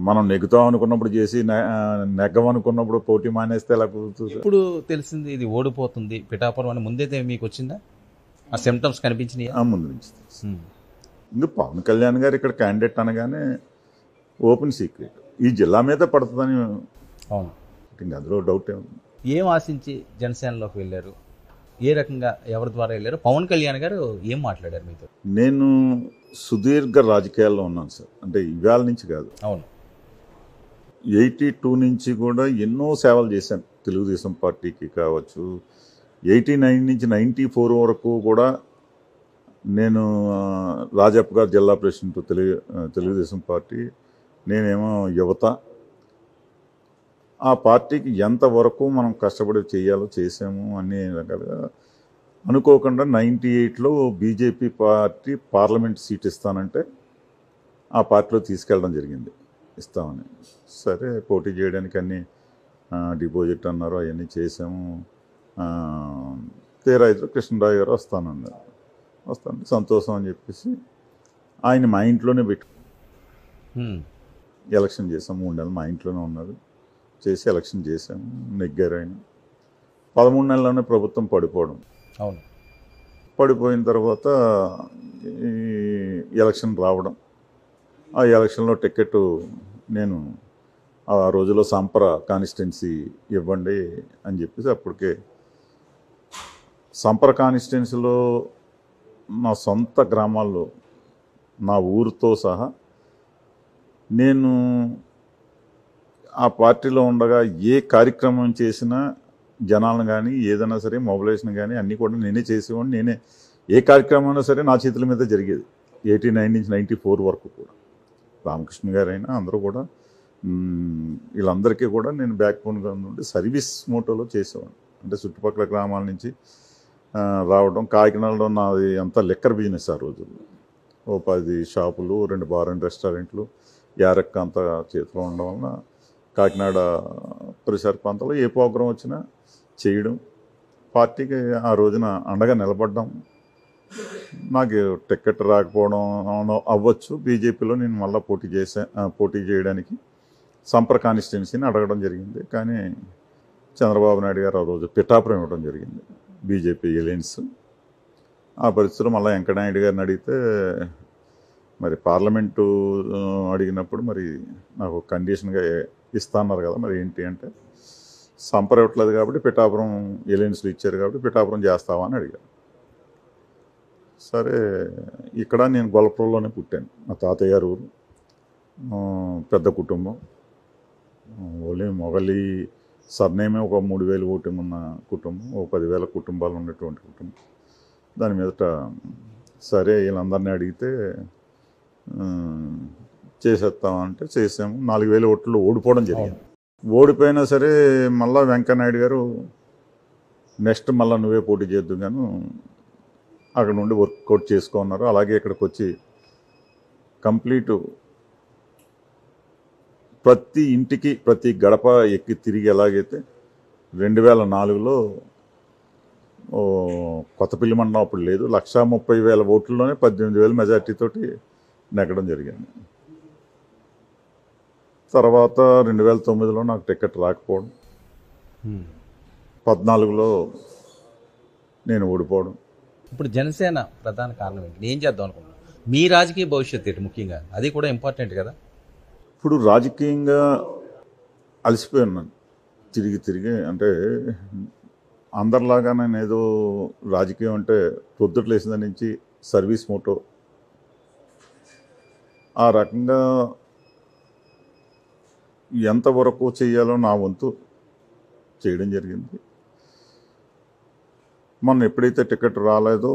మనం నెగ్గుతాం అనుకున్నప్పుడు చేసి నెగ్గమనుకున్నప్పుడు పోటీ మానేస్తే ఎలా కుదురుతుంది? ఇప్పుడు తెలిసింది ఇది ఓడిపోతుంది పిఠాపురం అని ముందే మీకు వచ్చిందా? ఆ సిమ్టమ్స్ కనిపించినాయి ముందు నుంచి. ఇంకా పవన్ కళ్యాణ్ గారు ఇక్కడ క్యాండిడేట్ అనగానే ఓపెన్ సీక్రెట్ ఈ జిల్లా మీద పడుతుందని. అవును, ఇంకా అందులో డౌట్ ఏముంది? ఏం ఆశించి జనసేనలోకి వెళ్ళారు? ఏ రకంగా ఎవరి ద్వారా వెళ్ళారు? పవన్ కళ్యాణ్ గారు ఏం మాట్లాడారు మీతో? నేను సుదీర్ఘ రాజకీయాల్లో ఉన్నాను సార్. అంటే ఇవాళ నుంచి కాదు, అవును 82 నుంచి కూడా ఎన్నో సేవలు చేశాను తెలుగుదేశం పార్టీకి కావచ్చు. 89 నుంచి 94 వరకు కూడా నేను రాజప్ప గారు జిల్లా ప్రెసిడెంట్ తెలుగుదేశం పార్టీ, నేనేమో యువత. ఆ పార్టీకి ఎంతవరకు మనం కష్టపడి చేయాలో చేసాము అన్ని రకాలుగా. అనుకోకుండా 98లో బీజేపీ పార్టీ పార్లమెంట్ సీట్ ఇస్తానంటే ఆ పార్టీలో తీసుకెళ్ళడం జరిగింది, ఇస్తామని. సరే పోటీ చేయడానికి అన్నీ డిపాజిట్ అన్నారు, అవన్నీ చేసాము. ఆ, తీరా అయితే కృష్ణరాజు గారు వస్తానన్నారు. వస్తాను సంతోషం అని చెప్పేసి ఆయన మా ఇంట్లోనే పెట్టు ఎలక్షన్ చేసాం. 3 నెలలు మా ఇంట్లోనే ఉన్నారు. చేసి ఎలక్షన్ చేసాము, నెగ్గారు ఆయన. 13 నెలల్లోనే ప్రభుత్వం పడిపోవడం. అవును. పడిపోయిన తర్వాత ఈ ఎలక్షన్ రావడం. ఆ ఎలక్షన్లో టికెట్ నేను ఆ రోజుల్లో సంపర కాన్స్టిట్యున్సీ ఇవ్వండి అని చెప్పేసి అప్పటికే సంపర కాన్స్టిట్యున్సీలో నా సొంత గ్రామాల్లో నా ఊరితో సహా నేను ఆ పార్టీలో ఉండగా ఏ కార్యక్రమం చేసినా జనాలను కానీ ఏదైనా సరే మొబిలైజేషన్ కానీ అన్నీ కూడా నేనే చేసేవాడిని. నేనే ఏ కార్యక్రమం అయినా సరే నా చేతుల మీద జరిగేది. 89 నుంచి 94 వరకు కూడా రామకృష్ణ గారైనా అందరూ కూడా వీళ్ళందరికీ కూడా నేను బ్యాక్ బోన్గా ఉండి సర్వీస్ మోటోలో చేసేవాడిని. అంటే చుట్టుపక్కల గ్రామాల నుంచి రావడం. కాకినాడలో నాది అంతా లిక్కర్ బిజినెస్ ఆ రోజుల్లో. ఓ 10 షాపులు, 2 బార్ అండ్ రెస్టారెంట్లు, యారక్క అంతా చేతిలో ఉండడం వలన కాకినాడ పరిసర ప్రాంతంలో ఏ ప్రోగ్రాం వచ్చినా చేయడం, పార్టీకి ఆ రోజున అండగా నిలబడ్డం. నాకు టికెట్ రాకపోవడం అవ్వచ్చు. బీజేపీలో నేను మళ్ళీ పోటీ చేయడానికి సంపర కాన్స్టిట్యున్సీని అడగడం జరిగింది. కానీ చంద్రబాబు నాయుడు గారు ఆ రోజు పిఠాపురం ఇవ్వడం జరిగింది, బీజేపీ ఎలయన్స్. ఆ పరిస్థితిలో మళ్ళీ వెంకటనాయుడు గారిని అడిగితే మరి పార్లమెంటు అడిగినప్పుడు మరి నాకు కండిషన్గా ఇస్తాన్నారు కదా, మరి ఏంటి అంటే సంపర ఇవ్వట్లేదు కాబట్టి పిఠాపురం ఎలయన్స్లు ఇచ్చారు కాబట్టి పిఠాపురం చేస్తావా అని అడిగారు. సరే, ఇక్కడ నేను గొల్లపురంలోనే పుట్టాను. మా తాతయ్య గారు ఊరు, పెద్ద కుటుంబం. ఓన్లీ మొగలి సర్నేమే ఒక 3,000 ఓటింగ్ ఉన్న కుటుంబం, ఒక 10,000 కుటుంబాలు ఉన్నటువంటి కుటుంబం. దాని మీదట సరే వీళ్ళందరినీ అడిగితే చేసేస్తామంటే చేసాము. 4,000 ఓట్లు ఓడిపోవడం జరిగింది. ఓడిపోయినా సరే మళ్ళీ వెంకయ్యనాయుడు గారు నెక్స్ట్ మళ్ళీ నువ్వే పోటీ చేద్దు గాను అక్కడ నుండి వర్కౌట్ చేసుకున్నారు. అలాగే ఇక్కడికి వచ్చి కంప్లీట్ ప్రతి ఇంటికి ప్రతి గడప ఎక్కి తిరిగి ఎలాగైతే 2004లో కొత్తపల్లి మండలం అప్పుడు లేదు, 130,000 ఓట్లలోనే 18,000 మెజార్టీతోటి నెగ్గడం జరిగింది. తర్వాత 2009లో నాకు టికెట్ రాకపోవడం, 14లో నేను ఓడిపోవడం. ఇప్పుడు జనసేన ప్రధాన కారణం ఏంటి? ఏం చేద్దాం అనుకుంటున్నాం? మీ రాజకీయ భవిష్యత్తు ఏంటి ముఖ్యంగా? అది కూడా ఇంపార్టెంట్ కదా. ఇప్పుడు రాజకీయంగా అలసిపోయి ఉన్నాను తిరిగి తిరిగి. అంటే అందరిలాగా నేను ఏదో రాజకీయం అంటే పొద్దుట్లు వేసిన నుంచి సర్వీస్ మోటో ఆ రకంగా ఎంతవరకు చేయాలో నా వంతు చేయడం జరిగింది. మనం ఎప్పుడైతే టికెట్ రాలేదో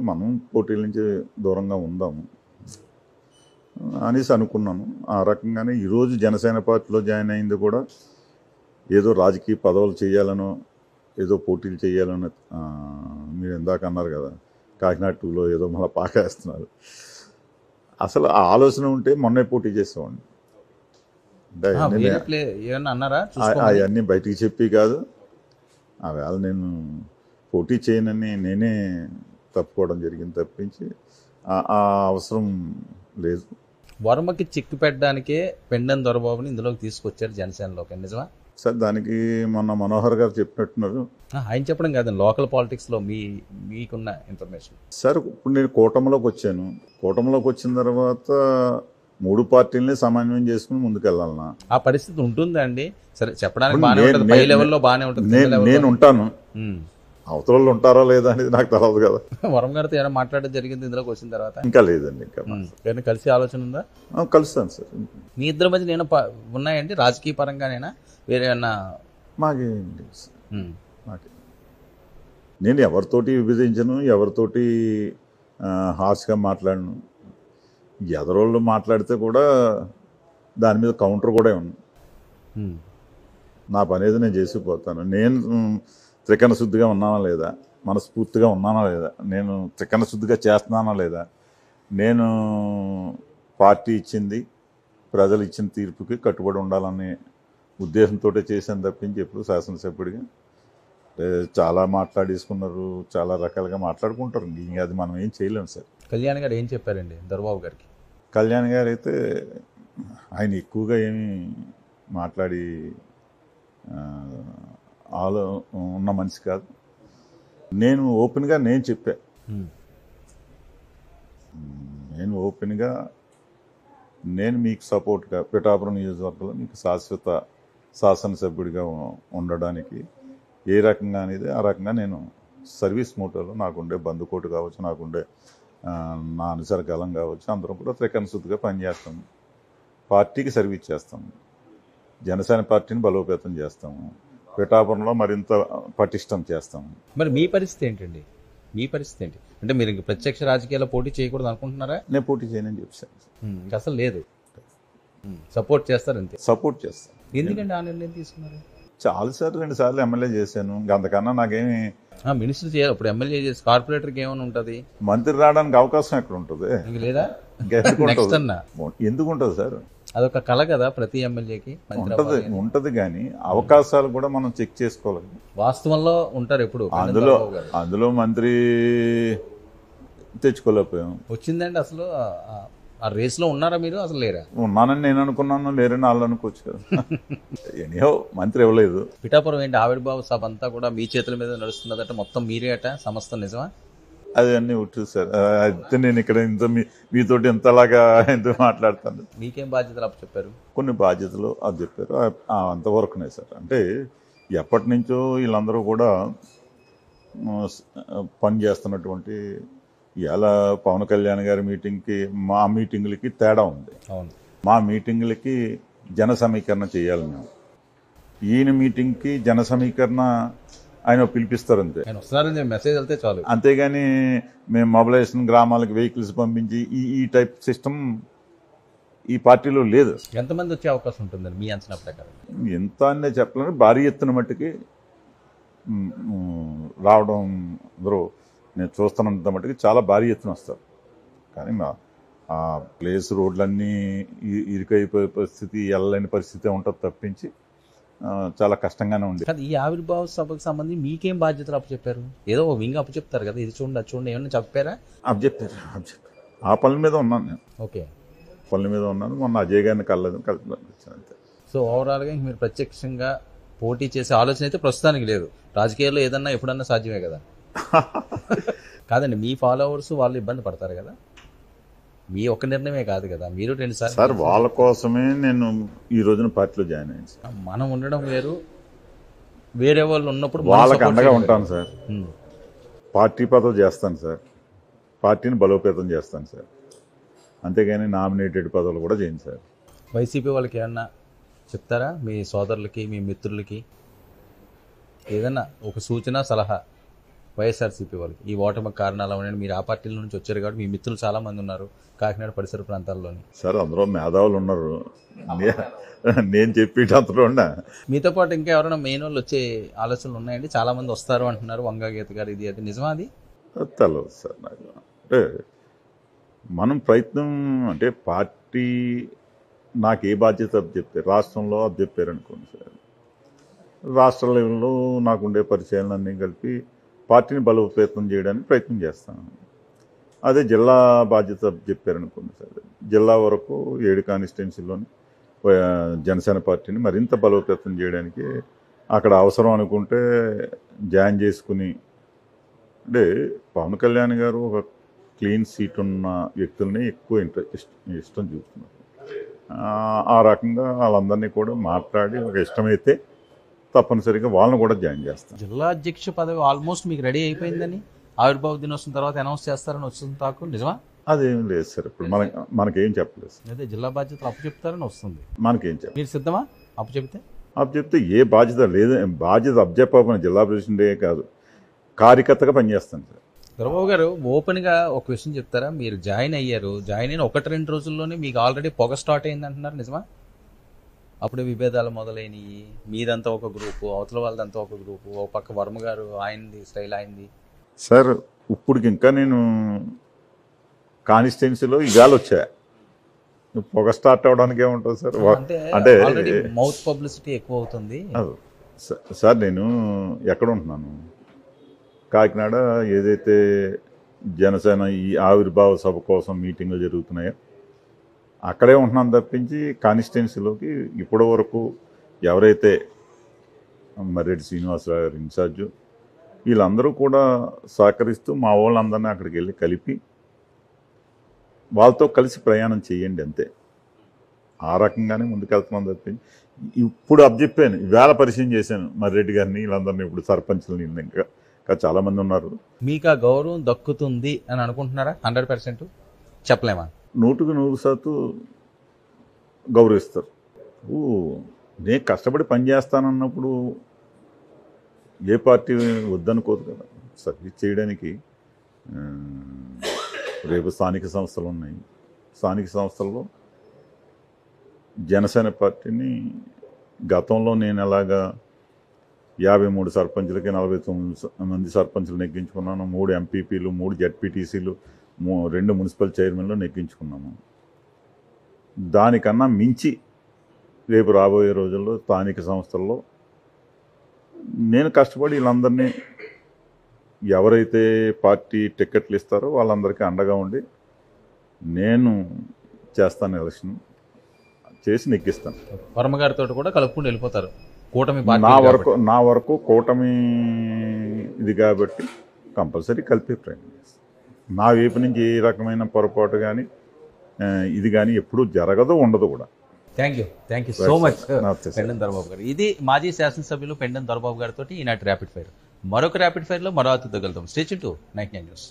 మనం పోటీల నుంచి దూరంగా ఉందాము అనేసి అనుకున్నాను. ఆ రకంగానే ఈరోజు జనసేన పార్టీలో జాయిన్ అయింది కూడా ఏదో రాజకీయ పదవులు చేయాలనో ఏదో పోటీలు చేయాలనో. మీరు ఇందాక అన్నారు కదా కాకినాడ 2లో ఏదో మళ్ళీ పాకేస్తున్నారు. అసలు ఆ ఆలోచన ఉంటే మొన్నే పోటీ చేసేవాడిని. అవన్నీ బయటికి చెప్పి కాదు, ఆవేళ నేను పోటీ చేయనని నేనే తప్పుకోవడం జరిగింది తప్పించి ఆ అవసరం లేదు. వర్మకి చిక్కు పెట్టడానికే పెండెం దొరబాబుని ఇందులోకి తీసుకొచ్చారు జనసేనలోకి, నిజమా సార్? దానికి మొన్న మనోహర్ గారు చెప్పినట్టున్నారు. ఆయన చెప్పడం కాదు, లోకల్ పాలిటిక్స్లో మీకున్న ఇన్ఫర్మేషన్. సార్ ఇప్పుడు నేను కూటమిలోకి వచ్చాను. కూటమిలోకి వచ్చిన తర్వాత 3 పార్టీలని సమన్వయం చేసుకుని ముందుకెళ్ళాలన్నా ఆ పరిస్థితి ఉంటుందా అండి? సరే చెప్పడానికి బాగానే ఉంటుంది, పై లెవెల్లో బాగానే ఉంటుంది. నేను ఉంటాను, అవతల ఉంటారా లేదా అనేది నాకు తెలియదు కదా. వరం గారితో ఏమైనా మాట్లాడడం జరిగింది ఇందులోకి వచ్చిన తర్వాత? ఇంకా లేదండి. ఇంకా కలిసి ఆలోచన ఉందా? కలుస్తాను సార్. మీ ఇద్దరి మధ్య నేను ఉన్నాయండి రాజకీయ పరంగానైనా వేరే ఏమన్నా? మాకేంటి నేను ఎవరితోటి విభజించను, ఎవరితోటి హార్ష్గా మాట్లాడను. ఎదరోళ్ళు మాట్లాడితే కూడా దాని మీద కౌంటర్ కూడా ఉంది. నా పని ఏదో నేను చేసిపోతాను. నేను త్రికరణ శుద్ధిగా ఉన్నానా లేదా, మనస్ఫూర్తిగా ఉన్నానా లేదా, నేను త్రికరణ శుద్ధిగా చేస్తున్నానా లేదా, నేను పార్టీ ఇచ్చింది ప్రజలు ఇచ్చిన తీర్పుకి కట్టుబడి ఉండాలని ఉద్దేశంతో చేశాను తప్పించి ఎప్పుడు శాసనసభ్యుడిగా చాలా మాట్లాడేసుకున్నారు, చాలా రకాలుగా మాట్లాడుకుంటారు. ఇంకా అది మనం ఏం చేయలేము సార్. కళ్యాణ్ గారు ఏం చెప్పారండి దొరబాబు గారికి? కళ్యాణ్ గారు అయితే ఆయన ఎక్కువగా ఏమీ మాట్లాడి ఆలో ఉన్న మనిషి కాదు. నేను ఓపెన్గా చెప్పా, నేను ఓపెన్గా మీకు సపోర్ట్గా పిఠాపురం నియోజకవర్గంలో మీకు శాశ్వత శాసనసభ్యుడిగా ఉండడానికి ఏ రకంగా అనేది ఆ రకంగా నేను సర్వీస్ మోటోలో నాకుండే బంధుకోటు కావచ్చు, నాకుండే నా అనుసర కాలం కావచ్చు, అందరం కూడా త్రికరణశుద్ధిగా పనిచేస్తాము. పార్టీకి సర్వీస్ చేస్తాము, జనసేన పార్టీని బలోపేతం చేస్తాము, పిఠాపురంలో మరింత పటిష్టం చేస్తాము. మరి మీ పరిస్థితి ఏంటండి? మీ పరిస్థితి ఏంటి? అంటే మీరు ఇంక ప్రత్యక్ష రాజకీయాల్లో పోటీ చేయకూడదు అనుకుంటున్నారా? నేను పోటీ చేయనని చెప్పాను. ఇంకా అసలు లేదు, సపోర్ట్ చేస్తారు అంతే. సపోర్ట్ చేస్తాను. ఎందుకంటే ఆ నిర్ణయం తీసుకున్నారు? చాలాసార్లు 2 సార్లు ఎమ్మెల్యే చేశాను, ఇంకా అంతకన్నా నాకేమి మినిస్టర్ చేయాలి. ఇప్పుడు ఎమ్మెల్యే చేసి కార్పొరేటర్కి ఏమైనా ఉంటుంది? మంత్రి రావడానికి అవకాశం ఎక్కడ ఉంటుంది? ఇంక లేదా? నెక్స్ట్ అన్నా ఎందుకు ఉంటుంది సార్? అదొక కళ కదా ప్రతి ఎమ్మెల్యేకి. ఉంటది కానీ అవకాశాలు కూడా మనం చెక్ చేసుకోవాలి. వాస్తవంలో ఉంటారు ఎప్పుడు. అందులో మంత్రి తెచ్చుకోలేకపోయాం. వచ్చిందండి అసలు ఆ రేస్లో ఉన్నారా మీరు? అసలు లేరా? ఉన్నానని నేను అనుకున్నాను, లేరని వాళ్ళు అనుకోవచ్చు కదా. ఎనీహో మంత్రి ఇవ్వలేదు. పిఠాపురం ఏంటి ఆవిర్భావ సభ అంతా కూడా మీ చేతుల మీద నడుస్తున్నదట, మొత్తం మీరే అట, సమస్తం నిజమా? అది అన్నీ ఉంటుంది సార్. అయితే నేను ఇక్కడ మీతోటి ఎంతలాగా ఎందుకు మాట్లాడతాను? మీకేం బాధ్యతలు అప్పచెప్పారు? కొన్ని బాధ్యతలు అది చెప్పారు, అంతవరకునే సార్. అంటే ఎప్పటి నుంచో వీళ్ళందరూ కూడా పని చేస్తున్నటువంటి ఇలా పవన్ కళ్యాణ్ గారి మీటింగ్కి మా మీటింగులకి తేడా ఉంది. అవును, మా మీటింగులకి జన సమీకరణ చేయాలి మేము. ఈయన మీటింగ్కి జన సమీకరణ ఆయన పిలిపిస్తారు అంతే. మెసేజ్ వెళ్తే చాలు. అంతేగాని మేము మొబిలైజేషన్ గ్రామాలకు వెహికల్స్ పంపించి ఈ టైప్ సిస్టమ్ ఈ పార్టీలో లేదు. ఎంతమంది వచ్చే అవకాశం ఉంటుందండి మీ అంచనా ప్రకారం? ఎంత అనే చెప్పాలని భారీ ఎత్తున మట్టుకి రావడం అందరూ నేను చూస్తున్నంత మట్టుకి చాలా భారీ ఎత్తున వస్తారు. కానీ ఆ ప్లేస్ రోడ్లన్నీ ఇరుకైపోయే పరిస్థితి, వెళ్ళలేని పరిస్థితి ఉంటుంది తప్పించి చాలా కష్టంగానే ఉంది. ఈ ఆవిర్భావ సభకు సంబంధించి మీకేం బాధ్యతలు అప్పచెప్పారు? ఏదో వింగ్ అప్పచెప్తారు కదా, ఇది చూడండి అది చూడండి, ఏమన్నా చెప్పారా? అప్పచెప్పారు. ఆ పనుల మీద ఉన్నాను నేను. ఓకే, పనుల మీద ఉన్నాను. మొన్న అజయ్ గారిని కలిసి అంతే. సో ఓవరాల్గా మీరు ప్రత్యక్షంగా పోటీ చేసే ఆలోచన అయితే ప్రస్తుతానికి లేదు. రాజకీయాల్లో ఏదన్నా ఎప్పుడన్నా సాధ్యమే కదా. కాదండి, మీ ఫాలోవర్స్ వాళ్ళు ఇబ్బంది పడతారు కదా, మీ ఒక్క నిర్ణయమే కాదు కదా, మీరు 2 సార్లు. సార్ వాళ్ళ కోసమే నేను ఈ రోజున పార్టీలో జాయిన్ అయ్యాను సార్. మనం ఉండడం వేరు, వేరే వాళ్ళు ఉన్నప్పుడు వాళ్ళకి అండగా ఉంటాను సార్. పార్టీ పదవి చేస్తాను సార్, పార్టీని బలోపేతం చేస్తాను సార్, అంతేగాని నామినేటెడ్ పదవులు కూడా చేయను సార్. వైసీపీ వాళ్ళకి ఏమన్నా చెప్తారా? మీ సోదరులకి, మీ మిత్రులకి ఏదన్నా ఒక సూచన, సలహా? వైఎస్ఆర్సీపీ వాళ్ళకి ఈ ఓటమి కారణాలు అవన్నీ, మీరు ఆ పార్టీల నుంచి వచ్చారు కాబట్టి మీ మిత్రులు చాలా మంది ఉన్నారు కాకినాడ పరిసర ప్రాంతాల్లోని. సార్ అందులో మేధావులు ఉన్నారు, నేను చెప్పేట అందులో ఉన్నా. మీతో పాటు ఇంకా ఎవరైనా మెయిన్ వాళ్ళు వచ్చే ఆలోచనలు ఉన్నాయండి? చాలా మంది వస్తారు అంటున్నారు, వంగాగీత గారు, ఇది అది నిజమా? అది తెలవదు సార్ నాకు. అంటే మనం ప్రయత్నం, అంటే పార్టీ నాకు ఏ బాధ్యత అప్పచెప్తే రాష్ట్రంలో అప్పచెప్పారు అనుకోండి సార్, రాష్ట్ర లెవెల్లో నాకుండే పరిచయాలన్నీ కలిపి పార్టీని బలోపేతం చేయడానికి ప్రయత్నం చేస్తాను. అదే జిల్లా బాధ్యత చెప్పారనుకోండి సార్, జిల్లా వరకు 7 కాన్స్టిట్యున్సీల్లోని జనసేన పార్టీని మరింత బలోపేతం చేయడానికి అక్కడ అవసరం అనుకుంటే జాయిన్ చేసుకుని, అంటే పవన్ కళ్యాణ్ గారు ఒక క్లీన్ సీట్ ఉన్న వ్యక్తుల్ని ఎక్కువ ఇష్టం చూస్తున్నారు. ఆ రకంగా వాళ్ళందరినీ కూడా మాట్లాడి ఒక ఇష్టమైతే తప్పనిసరిగా వాళ్ళని కూడా జాయిన్ చేస్తాను. జిల్లా అధ్యక్ష పదవి ఆల్మోస్ట్ మీకు రెడీ అయిపోయిందని ఆవిర్భావ దినోత్సవం తర్వాత అనౌన్స్ చేస్తారని వస్తుంది తాకు, నిజమా? అదేం లేదు సార్, ఇప్పుడు మనకేం చెప్పలేదు. అదే జిల్లా బాధ్యతలు అప్పచెప్తారని వస్తుంది, మనకేం చెప్పలేదు. మీరు సిద్ధమా అప్పచెప్తే? ఏ బాధ్యత లేదు, బాధ్యత అప్పచెప్పని జిల్లా ప్రెసిడెంటే కాదు, కార్యకర్తగా పనిచేస్తాను సార్. దొరబాబు గారు ఓపెన్గా ఒక విషయం చెప్తారా? మీరు జాయిన్ అయ్యారు, జాయిన్ అయిన 1-2 రోజుల్లోనే మీకు ఆల్రెడీ పొగ స్టార్ట్ అయింది అంటున్నారు, నిజమా? అప్పుడే విభేదాలు మొదలైనవి, మీదంతా ఒక గ్రూపు, అవతల వాళ్ళదంతా ఒక గ్రూపు, ఒక పక్క వర్మ గారు ఆయనది స్టైల్ అయింది. సార్ ఇప్పటికి ఇంకా నేను కాన్స్టిట్యున్సీలో ఇవాళ వచ్చా, పొగ స్టార్ట్ అవడానికి ఏముంటుంది సార్ అంటే ఆల్రెడీ మౌత్ పబ్లిసిటీ ఎక్కువ అవుతుంది. సార్ నేను ఎక్కడ ఉంటున్నాను, కాకినాడ ఏదైతే జనసేన ఈ ఆవిర్భావ సభ కోసం మీటింగ్లు జరుగుతున్నాయో అక్కడే ఉంటున్నాను తప్పించి కాన్స్టిట్యున్సీలోకి ఇప్పటి వరకు ఎవరైతే మర్రెడ్డి శ్రీనివాసరావు గారు ఇన్ఛార్జు వీళ్ళందరూ కూడా సహకరిస్తూ మా వాళ్ళందరినీ అక్కడికి వెళ్ళి కలిపి వాళ్ళతో కలిసి ప్రయాణం చేయండి అంతే. ఆ రకంగానే ముందుకెళ్తున్నాం తప్పించి ఇప్పుడు చెప్పాను, ఈవేళ పరిచయం చేశాను మర్రెడ్డి గారిని వీళ్ళందరినీ, ఇప్పుడు సర్పంచ్లని ఇంకా చాలామంది ఉన్నారు. మీకు ఆ గౌరవం దక్కుతుంది అని అనుకుంటున్నారా? 100% చెప్పలేమా? 100% గౌరవిస్తారు. నేను కష్టపడి పనిచేస్తానన్నప్పుడు ఏ పార్టీ వద్దనుకోదు కదా. సర్వీస్ చేయడానికి రేపు స్థానిక సంస్థలు ఉన్నాయి. స్థానిక సంస్థల్లో జనసేన పార్టీని గతంలో నేను ఎలాగా 53 సర్పంచులకి 49 మంది సర్పంచులు నెగ్గించుకున్నాను, 3 ఎంపీపీలు, 3 జెడ్పీటీసీలు, 2 మున్సిపల్ చైర్మన్లు నెగ్గించుకున్నాము. దానికన్నా మించి రేపు రాబోయే రోజుల్లో స్థానిక సంస్థల్లో నేను కష్టపడి వీళ్ళందరినీ ఎవరైతే పార్టీ టికెట్లు ఇస్తారో వాళ్ళందరికీ అండగా ఉండి నేను చేస్తాను, ఎలక్షన్ చేసి నెగ్గిస్తాను. వర్మ గారితో కూడా కలుపుకుంటూ వెళ్ళిపోతారు కూటమి? నా వరకు కూటమి ఇది కాబట్టి కంపల్సరీ కలిపి ప్రయాణం చేస్తాను. నా వైపు నుంచి ఏ రకమైన పొరపాటు కానీ ఇది కానీ ఎప్పుడూ జరగదు, ఉండదు కూడా. Thank you so much Pendem Dorababu గారు. ఇది మాజీ శాసనసభ్యులు పెండెం దొరబాబు గారితో ఈనాటి ర్యాపిడ్ ఫైర్. మరొక ర్యాపిడ్ ఫైర్లో మరో అతిథితో కలుద్దాం. Stay tune to 99 news.